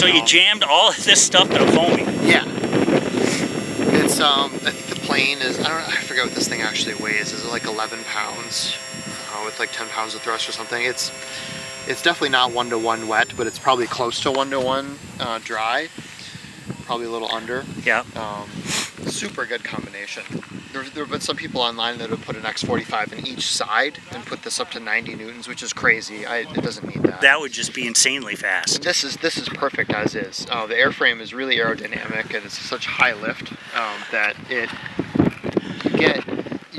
So you jammed all of this stuff in a foamy? Yeah. It's I think the plane is, I forget what this thing actually weighs. Is it like 11 pounds with like 10 pounds of thrust or something? It's definitely not 1-to-1 wet, but it's probably close to 1-to-1 dry. Probably a little under. Yeah. Super good combination. There have been some people online that have put an X45 in each side and put this up to 90 newtons, which is crazy. It doesn't need that. That would just be insanely fast. This is perfect as is. The airframe is really aerodynamic, and it's such high lift that you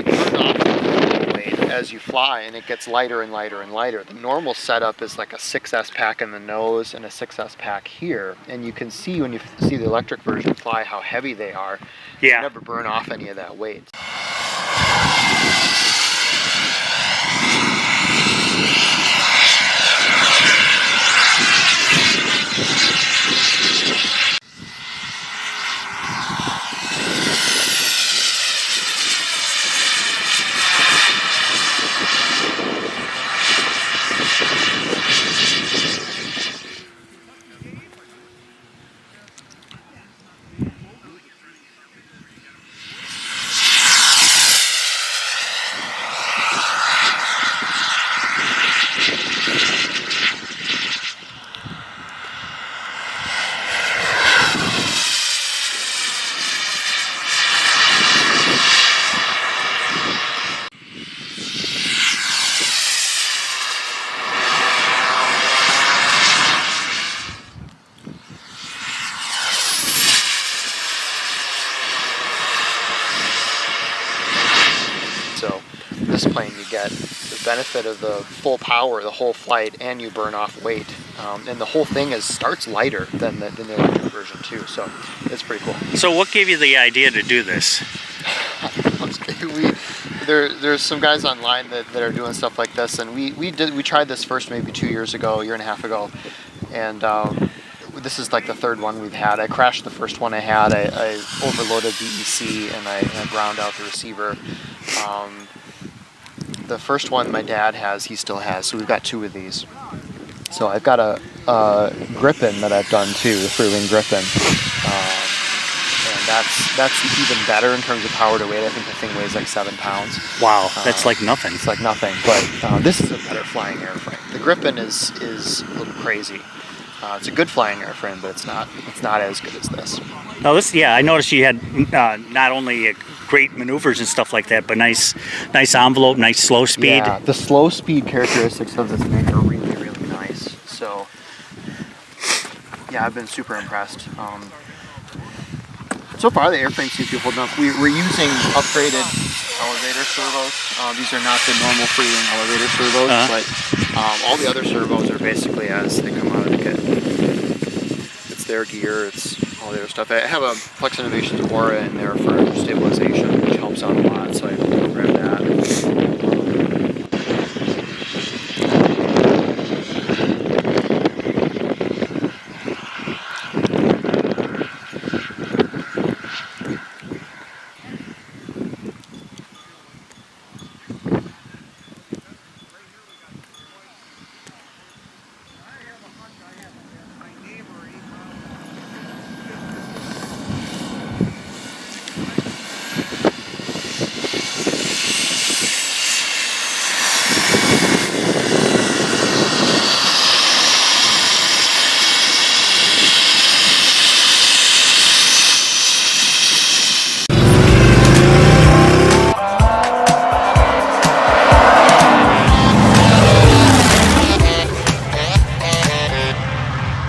burn off the weight as you fly, and it gets lighter and lighter and lighter. The normal setup is like a 6S pack in the nose and a 6S pack here, and you can see when you see the electric version fly how heavy they are. Yeah. You never burn off any of that weight. So this plane, you get the benefit of the full power the whole flight, and you burn off weight. And the whole thing starts lighter than the electric version too, so it's pretty cool. So what gave you the idea to do this? There's some guys online that are doing stuff like this, and we tried this first maybe 2 years ago, a year and a half ago, and this is like the third one we've had. I crashed the first one I had. I overloaded BEC and I ground out the receiver. The first one my dad has, he still has, so we've got 2 of these. So I've got a Griffin that I've done too, the Free-Wing Griffin. And that's even better in terms of power to weight. I think the thing weighs like 7 pounds. Wow, that's like nothing. It's like nothing, but this is a better flying airframe. The Griffin is a little crazy. It's a good flying airframe, but it's not as good as this. Now this, yeah, I noticed you had not only great maneuvers and stuff like that, but nice envelope, nice slow speed. Yeah, the slow speed characteristics of this thing are really, really nice. So, yeah, I've been super impressed. So far, the airframe seems to be holding up. We're using upgraded elevator servos. These are not the normal Free-Wing elevator servos, but all the other servos are basically as they come out of the kit. It's their gear, it's all their stuff. I have a Flex Innovations Aura in there for stabilization, which helps out a lot, so I grab that.